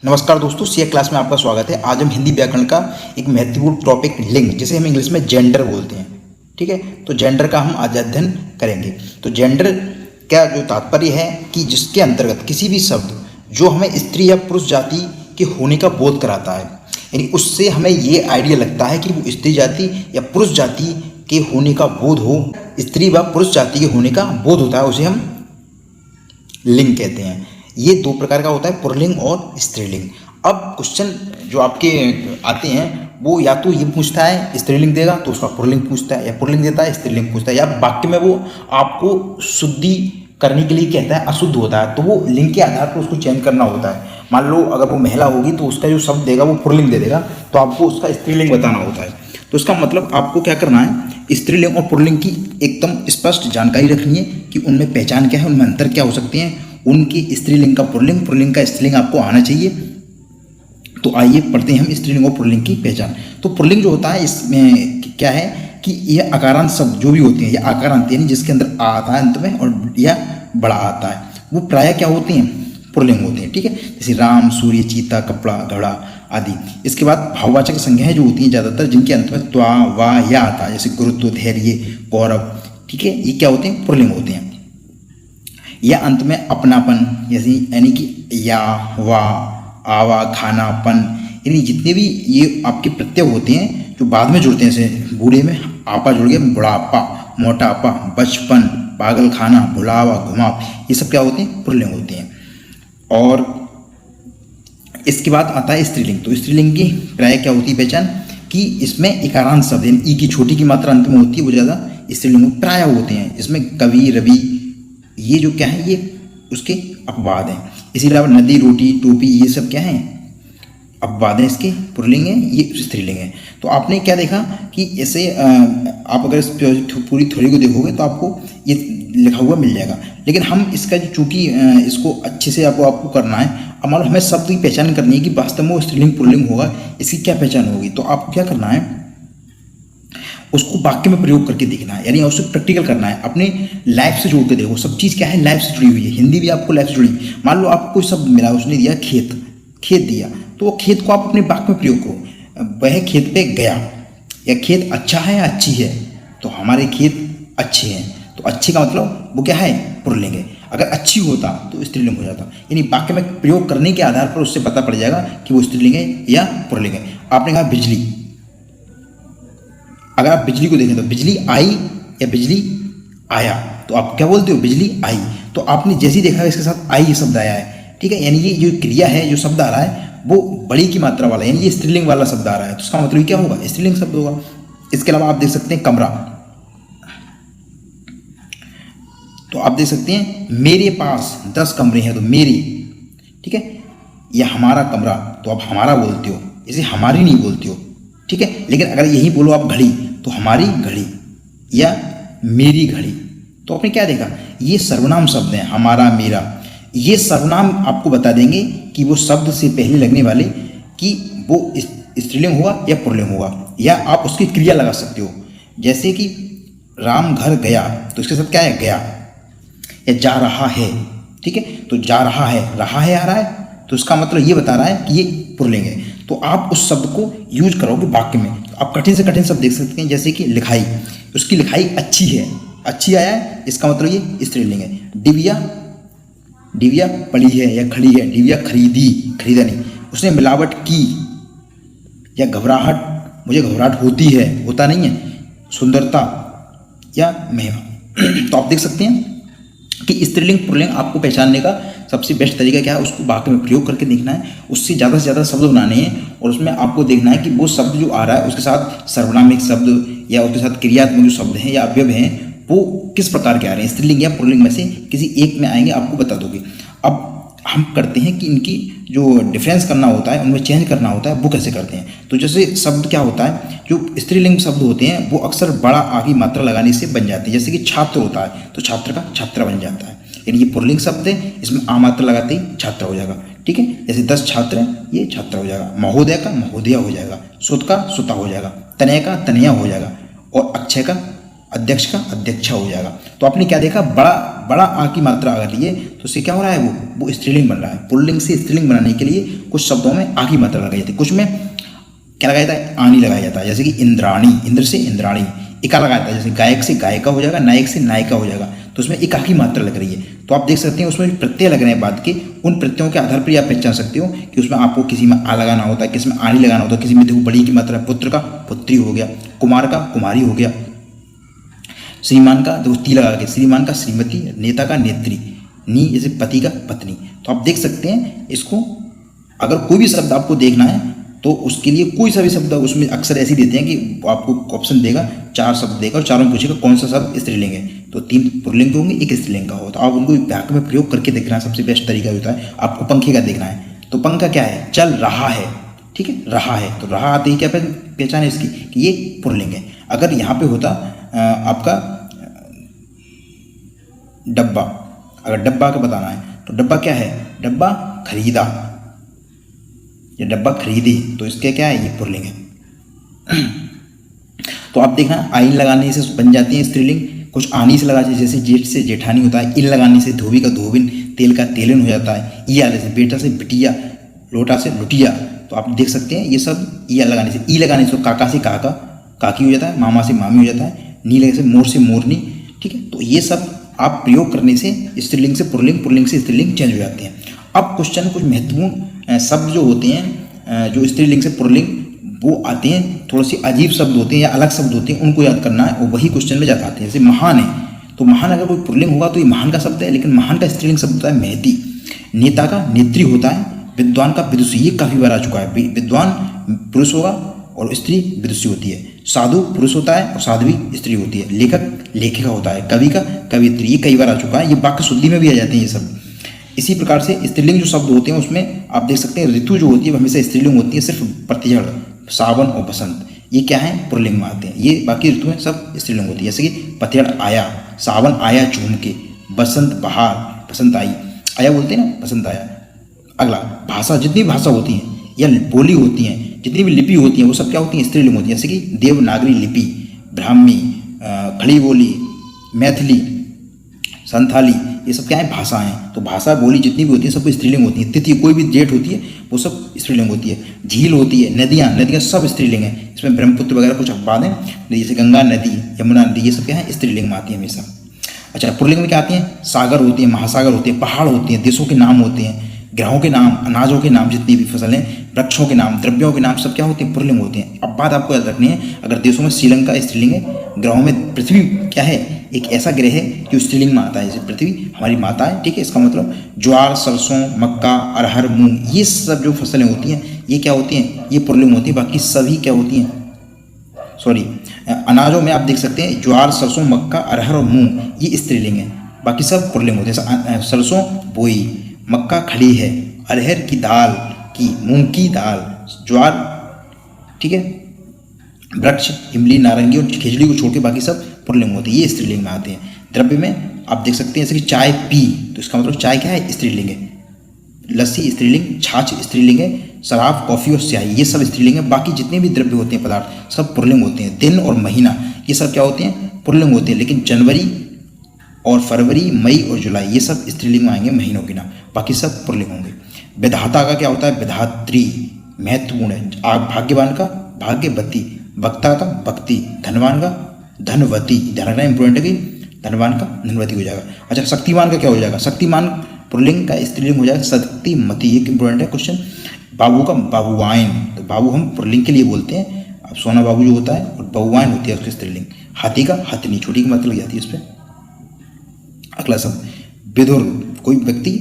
नमस्कार दोस्तों, CA class में आपका स्वागत है। आज हम हिंदी व्याकरण का एक महत्वपूर्ण टॉपिक लिंग, जिसे हम इंग्लिश में जेंडर बोलते हैं, ठीक है। तो जेंडर का हम आज अध्ययन करेंगे। तो जेंडर का जो तात्पर्य है कि जिसके अंतर्गत किसी भी शब्द जो हमें स्त्री या पुरुष जाति के होने का बोध कराता है, यानी उससे हमें ये आइडिया लगता है कि वो स्त्री जाति या पुरुष जाति के होने का बोध हो, स्त्री व पुरुष जाति के होने का बोध होता है, उसे हम लिंग कहते हैं। ये दो प्रकार का होता है, पुल्लिंग और स्त्रीलिंग। अब क्वेश्चन जो आपके आते हैं वो या तो ये पूछता है स्त्रीलिंग देगा तो उसका पुल्लिंग पूछता है, या पुल्लिंग देता है स्त्रीलिंग पूछता है, या वाक्य में वो आपको शुद्धि करने के लिए कहता है अशुद्ध होता है तो वो लिंग के आधार पर उसको चेंज करना होता है। मान लो अगर वो महिला होगी तो उसका जो शब्द देगा वो पुल्लिंग दे देगा, तो आपको उसका स्त्रीलिंग बताना होता है। तो इसका मतलब आपको क्या करना है, स्त्रीलिंग और पुल्लिंग की एकदम स्पष्ट जानकारी रखनी है कि उनमें पहचान क्या है, उनमें अंतर क्या हो सकते हैं। उनकी स्त्रीलिंग का पुल्लिंग, पुल्लिंग का स्त्रीलिंग आपको आना चाहिए। तो आइए पढ़ते हैं हम स्त्रीलिंग और पुल्लिंग की पहचान। तो पुल्लिंग जो होता है इसमें क्या है कि यह आकारांत शब्द जो भी होते हैं, यह आकारांत यानी जिसके अंदर आ आता है अंत में और यह बड़ा आता है, वो प्रायः क्या होते हैं, पुल्लिंग होते हैं, ठीक है। जैसे राम, सूर्य, चीता, कपड़ा, घड़ा आदि। इसके बाद भाववाचक संज्ञाएं जो होती हैं ज़्यादातर जिनके अंत में त्वा, वा, या आता है, जैसे गुरुत्व, धैर्य, गौरव, ठीक है, ये क्या होते हैं, पुल्लिंग होते हैं। या अंत में अपनापन, जैसे यानी कि या, वा, आवा, खानापन, यानी जितने भी ये आपके प्रत्यय होते हैं जो बाद में जुड़ते हैं, जैसे बूढ़े में आपा जुड़ गया, बुढ़ापा, मोटापा, बचपन, पागल खाना, भुलावा, घुमाव, ये सब क्या होते हैं, पुल्लिंग होते हैं। और इसके बाद आता है स्त्रीलिंग। तो स्त्रीलिंग की प्राय क्या होती है पहचान कि इसमें इकारांत शब्द यानी ई की छोटी की मात्रा अंत में होती है, वो ज़्यादा स्त्रीलिंग प्राय होते हैं। इसमें कवि, रवि, ये जो क्या है, ये उसके अपवाद हैं। इसी अलावा नदी, रोटी, टोपी, ये सब क्या हैं, अपवाद हैं, इसके पुल्लिंग है, ये स्त्रीलिंग है। तो आपने क्या देखा कि ऐसे आप अगर इस पूरी थ्योरी को देखोगे तो आपको ये लिखा हुआ मिल जाएगा। लेकिन हम इसका जो चूँकि इसको अच्छे से आपको करना है, अब मान लो हमें शब्द की पहचान करनी है कि वास्तव में वो स्त्रीलिंग पुल्लिंग होगा, इसकी क्या पहचान होगी। तो आपको क्या करना है, उसको वाक्य में प्रयोग करके देखना है, यानी उसको प्रैक्टिकल करना है, अपने लाइफ से जोड़ के देखो। सब चीज़ क्या है, लाइफ से जुड़ी हुई है। हिंदी भी आपको लाइफ से जुड़ी। मान लो आपको कोई शब्द मिला, उसने दिया खेत, खेत दिया, तो वो खेत को आप अपने वाक्य में प्रयोग करो। वह खेत पे गया, या खेत अच्छा है या अच्छी है, तो हमारे खेत अच्छे हैं, तो अच्छे का मतलब वो क्या है, पुल्लिंग है। अगर अच्छी होता तो स्त्रीलिंग हो जाता, यानी वाक्य में प्रयोग करने के आधार पर उससे पता पड़ जाएगा कि वो स्त्रीलिंग है या पुल्लिंग है। आपने कहा बिजली, अगर आप बिजली को देखें तो बिजली आई या बिजली आया, तो आप क्या बोलते हो, बिजली आई। तो आपने जैसे ही देखा इसके साथ आई ये शब्द आया है, ठीक है, यानी ये जो क्रिया है, जो शब्द आ रहा है वो बड़ी की मात्रा वाला, यानी ये स्त्रीलिंग वाला शब्द आ रहा है, तो उसका मतलब क्या होगा, स्त्रीलिंग शब्द होगा। इसके अलावा आप देख सकते हैं कमरा, तो आप देख सकते हैं मेरे पास 10 कमरे हैं, तो मेरे, ठीक है, या हमारा कमरा, तो आप हमारा बोलते हो, इसे हमारी नहीं बोलते हो, ठीक है। लेकिन अगर यही बोलो आप घड़ी, तो हमारी घड़ी या मेरी घड़ी। तो आपने क्या देखा, ये सर्वनाम शब्द हैं, हमारा, मेरा। ये सर्वनाम आपको बता देंगे कि वो शब्द से पहले लगने वाले कि वो स्त्रीलिंग होगा या पुल्लिंग होगा, या आप उसकी क्रिया लगा सकते हो। जैसे कि राम घर गया, तो इसके साथ क्या है, गया, या जा रहा है, ठीक है। तो जा रहा है आ रहा है, तो इसका मतलब ये बता रहा है कि ये पुल्लिंग है। तो आप उस शब्द को यूज करोगे वाक्य में। तो आप कठिन से कठिन शब्द देख सकते हैं, जैसे कि लिखाई, उसकी लिखाई अच्छी है, अच्छी आया है, इसका मतलब ये स्त्रीलिंग है। डिबिया, डिबिया पड़ी है या खड़ी है, डिबिया खरीदी, खरीदा नहीं, उसने मिलावट की, या घबराहट, मुझे घबराहट होती है, होता नहीं है, सुंदरता या महिमा। तो आप देख सकते हैं कि स्त्रीलिंग पुल्लिंग आपको पहचानने का सबसे बेस्ट तरीका क्या है, उसको वाक्य में प्रयोग करके देखना है, उससे ज़्यादा से ज़्यादा शब्द बनाने हैं, और उसमें आपको देखना है कि वो शब्द जो आ रहा है उसके साथ सर्वनामिक शब्द या उसके साथ क्रियात्मक जो शब्द हैं या अवयव हैं वो किस प्रकार के आ रहे हैं, स्त्रीलिंग या पुल्लिंग में से किसी एक में आएंगे, आपको बता दोगे। अब हम करते हैं कि इनकी जो डिफरेंस करना होता है, उनमें चेंज करना होता है, वो कैसे करते हैं। तो जैसे शब्द क्या होता है, जो स्त्रीलिंग शब्द होते हैं वो अक्सर बड़ा आगे मात्रा लगाने से बन जाते हैं। जैसे कि छात्र होता है तो छात्र का छात्रा बन जाता है, यानी ये पुल्लिंग शब्द है, इसमें आ मात्रा लगाते ही छात्रा हो जाएगा, ठीक है। जैसे 10 छात्र हैं, ये छात्रा हो जाएगा। महोदय का महोदया हो जाएगा, सुत का सुता हो जाएगा, तनय का तनया हो जाएगा, और अक्षय का अध्यक्ष का अध्यक्षा हो जाएगा। तो आपने क्या देखा, बड़ा बड़ा आ की मात्रा अगर लिए तो उससे क्या हो रहा है, वो स्त्रीलिंग बन रहा है। पुल्लिंग से स्त्रीलिंग बनाने के लिए कुछ शब्दों में आ की मात्रा लगाई जाती है, कुछ में क्या लगाया जाता है, आनी लगाया जाता है। जैसे कि इंद्राणी, इंद्र से इंद्राणी, इका लगाया जाता है। जैसे गायक से गायिका हो जाएगा, नायक से नायिका हो जाएगा, तो उसमें इका की मात्रा लग रही है। तो आप देख सकते हैं उसमें प्रत्यय लग रहे हैं बाद के, उन प्रत्ययों के आधार पर आप पहचान सकते हो कि उसमें आपको किसी में आ लगाना होता है, किसी में आनी लगाना होता है, किसी में देखो बड़ी की मात्रा, पुत्र का पुत्री हो गया, कुमार का कुमारी हो गया, श्रीमान का देखो ती लगा के, श्रीमान का श्रीमती, नेता का नेत्री, नी जैसे पति का पत्नी। तो आप देख सकते हैं इसको, अगर कोई भी शब्द आपको देखना है तो उसके लिए कोई सा भी शब्द उसमें अक्सर ऐसे देते हैं कि आपको ऑप्शन देगा, 4 शब्द देगा और चारों में पूछेगा कौन सा शब्द स्त्रीलिंग है, तो 3 पुल्लिंग होंगे, 1 स्त्रीलिंग का हो। तो आप उनको वाक्य में प्रयोग करके देखना सबसे बेस्ट तरीका होता है। आपको पंखे का देखना है, तो पंखा क्या है, चल रहा है, ठीक है, रहा है, तो रहा आते ही क्या पहचान है इसकी कि ये पुल्लिंग है। अगर यहाँ पे होता आपका डब्बा, अगर डब्बा का बताना है तो डब्बा क्या है, डब्बा खरीदा, ये डब्बा खरीदी, तो इसके क्या है, ये पुल्लिंग है। तो आप देखना आइन लगाने से बन जाती है स्त्रीलिंग, कुछ आनी से लगा, जैसे जेठ से जेठानी होता है, इल लगाने से धोबी का धोबिन, तेल का तेलिन हो जाता है, ई आने से बेटा से बिटिया, लोटा से लुटिया। तो आप देख सकते हैं ये सब ई लगाने से, ई लगाने से काका से काका काकी हो जाता है, मामा से मामी हो जाता है, नी लगे से मोर से मोरनी, ठीक है। तो ये सब आप प्रयोग करने से स्त्रीलिंग से पुल्लिंग, पुल्लिंग से स्त्रीलिंग चेंज हो जाते हैं। अब क्वेश्चन कुछ महत्वपूर्ण शब्द जो होते हैं जो स्त्रीलिंग से पुल्लिंग वो आते हैं, थोड़े से अजीब शब्द होते हैं या अलग शब्द होते हैं, उनको याद करना है और वही क्वेश्चन में जाते हैं। जैसे महान है, तो महान अगर कोई पुल्लिंग होगा तो ये महान का शब्द है, लेकिन महान का स्त्रीलिंग शब्द होता है महती। नेता का नेत्री होता है, विद्वान का विदुषी, ये काफ़ी बार आ चुका है। विद्वान पुरुष होगा और स्त्री विदुषी होती है। साधु पुरुष होता है और साध्वी स्त्री होती है। लेखक लेखिका होता है, कवि का कवित्री, ये कई बार आ चुका है। ये वाक्य शुद्धि में भी आ जाते हैं ये सब। इसी प्रकार से स्त्रीलिंग जो शब्द होते हैं उसमें आप देख सकते हैं ऋतु जो होती है हमेशा स्त्रीलिंग होती है, सिर्फ पतझड़, सावन और बसंत ये क्या है, पुल्लिंग में आते हैं। ये बाकी ऋतुएं सब स्त्रीलिंग होती है। जैसे कि पतझड़ आया, सावन आया झूम के, बसंत बहार, बसंत आई, आया बोलते हैं ना, बसंत आया। अगला भाषा, जितनी भाषा होती हैं या बोली होती हैं, जितनी भी लिपि होती हैं वो सब क्या होती हैं, स्त्रीलिंग होती है। जैसे कि देवनागरी लिपि, ब्राह्मी, खड़ी बोली, मैथिली, संथाली, ये सब क्या है, भाषा हैं। तो भाषा बोली जितनी भी होती है सब स्त्रीलिंग होती है। तिथि कोई भी डेट होती है वो सब स्त्रीलिंग होती है। झील होती है, नदियाँ, नदियाँ सब स्त्रीलिंग है। इसमें ब्रह्मपुत्र वगैरह कुछ अपवाद हैं, जैसे गंगा नदी, यमुना नदी, ये सब क्या है, स्त्रीलिंग में आती है हमेशा। अच्छा, पुल्लिंग में क्या आती हैं, सागर होती है, महासागर होते हैं, पहाड़ होते हैं, देशों के नाम होते हैं, ग्रहों के नाम, अनाजों के नाम, जितनी भी फसलें, वृक्षों के नाम, द्रव्यों के नाम, सब क्या होते हैं, पुल्लिंग होते हैं। अब बात आपको याद रखनी है, अगर देशों में श्रीलंका स्त्रीलिंग है, ग्रहों में पृथ्वी क्या है, एक ऐसा ग्रह है जो स्त्रीलिंग में आता है, जैसे पृथ्वी हमारी माता है, ठीक है। इसका मतलब ज्वार, सरसों, मक्का, अरहर, मूंग, ये सब जो फसलें होती हैं ये क्या होती हैं, ये पुल्लिंग होती है। बाकी सभी क्या होती हैं, सॉरी, अनाजों में आप देख सकते हैं ज्वार, सरसों, मक्का, अरहर और मूंग, ये स्त्रीलिंग है। बाकी सब पुल्लिंग होते हैं। सरसों बोई, मक्का खड़ी है, अरहर की दाल की, मूंग की दाल, ज्वार, ठीक है, वृक्ष, इमली, नारंगी और खिचड़ी को छोड़ के बाकी सब पुल्लिंग होती है, ये स्त्रीलिंग में आते हैं। द्रव्य में आप देख सकते हैं जैसे कि चाय पी, तो इसका मतलब चाय क्या है, स्त्रीलिंग है। लस्सी स्त्रीलिंग, छाछ स्त्रीलिंग है, शराब, कॉफ़ी और स्याही, ये सब स्त्रीलिंग है। बाकी जितने भी द्रव्य होते हैं, पदार्थ, सब पुल्लिंग होते हैं। दिन और महीना ये सब क्या होते हैं, पुल्लिंग होते हैं। लेकिन जनवरी और फरवरी, मई और जुलाई ये सब स्त्रीलिंग में आएंगे, महीनों के नाम, बाकी सब पुल्लिंग होंगे। विधाता का क्या होता है, विधात्री, महत्वपूर्ण है। भाग्यवान का भाग्यवती, वक्ता का भक्ति, धनवान का धनवती, ध्यान रखना इंपॉर्टेंट है कि धनवान का धनवती हो जाएगा। अच्छा, शक्तिमान का क्या हो जाएगा, शक्तिमान पुल्लिंग का स्त्रीलिंग हो जाएगा शक्तिमती, एक इंपॉर्टेंट है क्वेश्चन। बाबू का बाबुआइन, तो बाबू हम पुल्लिंग के लिए बोलते हैं। अब सोना बाबू जो होता है और बबुआइन होती है उसकी स्त्रीलिंग। हाथी का हथनी, छोटी की मतलब जाती है इस पर। अगला शब्द विदुर, कोई व्यक्ति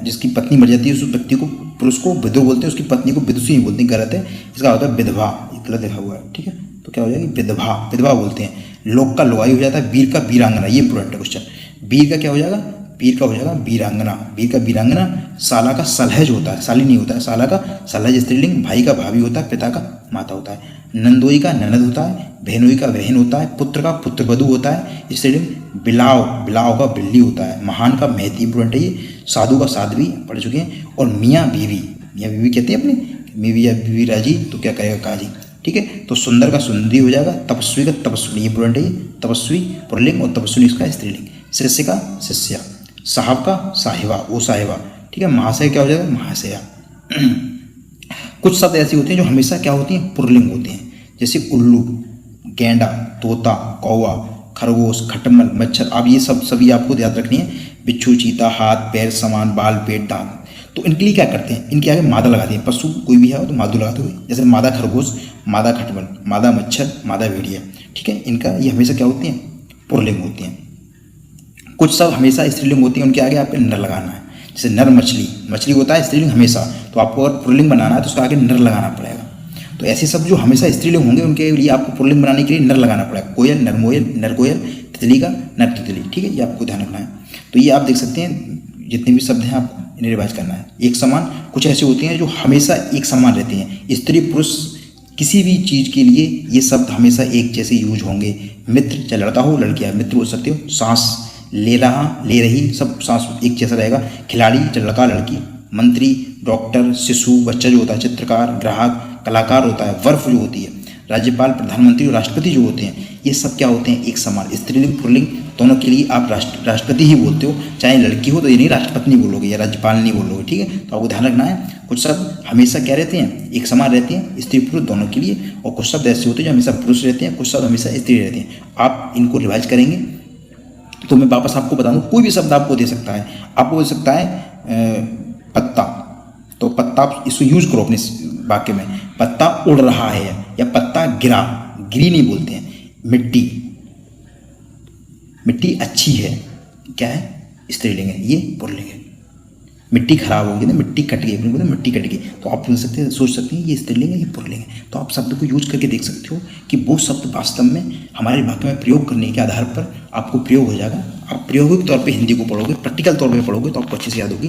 जिसकी पत्नी मर जाती है उस व्यक्ति को, पुरुष को विदुर बोलते हैं, उसकी पत्नी को विदुषी बोलते हैं, गलत है। इसका होता है विधवा, गलत लिखा हुआ है, ठीक है। तो क्या हो जाएगी, विधवा, विधवा बोलते हैं। लोक का लोगाई हो जाता है, वीर का वीरांगना, ये इंपॉर्टेंट है क्वेश्चन। वीर का क्या हो जाएगा, वीर का हो जाएगा वीरांगना, वीर का वीरांगना। साला का सलहज होता है, साली नहीं होता है, साला का सलहज स्त्रीलिंग। भाई का भाभी होता है, पिता का माता होता है। नंदोई का ननद होता है, बहनोई का बहन होता है। पुत्र का पुत्रवधू होता है स्त्रीलिंग। बिलाव, बिलाव का बिल्ली होता है। महान का महती, इंपॉर्टेंट है ये। साधु का साध्वी, पढ़ चुके हैं। और मियाँ बीवी, मियाँ बीवी कहते हैं अपने, मियाँ बीवी राजी तो क्या कहेगा काजी, ठीक है। तो सुंदर का सुंदरी हो जाएगा, तपस्वी का तपस्विनी, ये इंपॉर्टेंट है, ये तपस्वी पुल्लिंग और तपस्विनी इसका स्त्रीलिंग, शिष्य का शिष्या, साहब का साहिबा, वो साहिबा, ठीक है। महाशय क्या हो जाएगा, महाशया। कुछ शब्द ऐसे होते हैं जो हमेशा क्या होती हैं, पुल्लिंग होते हैं, जैसे उल्लू, गेंडा, तोता, कौवा, खरगोश, खटमल, मच्छर। अब ये सब सभी आपको याद रखनी है। बिच्छू, चीता, हाथ, पैर, समान, बाल, पेट, दांत। तो इनके लिए क्या करते हैं, इनके आगे मादा लगाते हैं। पशु कोई भी है तो मादू लगाते हुए, जैसे मादा खरगोश, मादा खटमल, मादा मच्छर, मादा भेड़िया, ठीक है। इनका ये हमेशा क्या होती हैं, पुल्लिंग होती हैं। कुछ शब्द हमेशा स्त्रीलिंग होती हैं, उनके आगे आपको नर लगाना है। जैसे नर मछली, मछली होता है स्त्रीलिंग हमेशा, तो आपको अगर पुल्लिंग बनाना है तो उसका आगे नर लगाना पड़ेगा। तो ऐसे शब्द जो हमेशा स्त्रीलिंग होंगे उनके लिए आपको पुल्लिंग बनाने के लिए नर लगाना पड़ेगा। कोयल, नर कोयल, तितली का नर तितली, ठीक है। ये आपको ध्यान रखना है। तो ये आप देख सकते हैं जितने भी शब्द हैं आपको इन्हें रिवाइज करना है। एक समान, कुछ ऐसे होते हैं जो हमेशा एक समान रहते हैं। स्त्री पुरुष किसी भी चीज़ के लिए ये शब्द हमेशा एक जैसे यूज होंगे। मित्र, चाहे लड़का हो लड़कियाँ, मित्र बोल सकते हो। सांस, ले रहा, ले रही, सब सांस एक जैसा रहेगा। खिलाड़ी, चाहे लड़का लड़की। मंत्री, डॉक्टर, शिशु, बच्चा जो होता है। चित्रकार, ग्राहक, कलाकार होता है। वर्फ जो होती है। राज्यपाल, प्रधानमंत्री और राष्ट्रपति जो होते हैं, ये सब क्या होते हैं, एक समान। स्त्रीलिंग पुल्लिंग दोनों के लिए आप राष्ट्रपति ही बोलते हो। चाहे लड़की हो तो ये नहीं राष्ट्रपति नहीं बोलोगे या राज्यपाल नहीं बोलोगे, ठीक है। तो आपको ध्यान रखना है, कुछ शब्द हमेशा क्या रहते हैं, एक समान रहते हैं, स्त्री पुरुष दोनों के लिए। और कुछ शब्द ऐसे होते हैं जो हमेशा पुरुष रहते हैं, कुछ शब्द हमेशा स्त्री रहते हैं। आप इनको रिवाइज करेंगे तो मैं वापस आपको बता दूँ, कोई भी शब्द आपको दे सकता है। आपको बोल सकता है पत्ता, तो पत्ता आप इसको यूज करो अपने वाक्य में। पत्ता उड़ रहा है या पत्ता गिरा, गिरी नहीं बोलते हैं। मिट्टी, मिट्टी अच्छी है, क्या है, स्त्रीलिंग है, ये पुल्लिंग है। मिट्टी खराब होगी ना, मिट्टी कट गई, अपने बोलते मिट्टी कट गई, तो आप बोल सकते हैं, सोच सकते हैं ये स्त्रीलिंग है, ये पुल्लिंग है। तो आप शब्द को यूज करके देख सकते हो कि वो शब्द वास्तव में हमारे वाक्य में प्रयोग करने के आधार पर आपको प्रयोग हो जाएगा। आप प्रायोगिक तौर पे हिंदी को पढ़ोगे, प्रैक्टिकल तौर पे पढ़ोगे तो आपको अच्छे से याद होगी।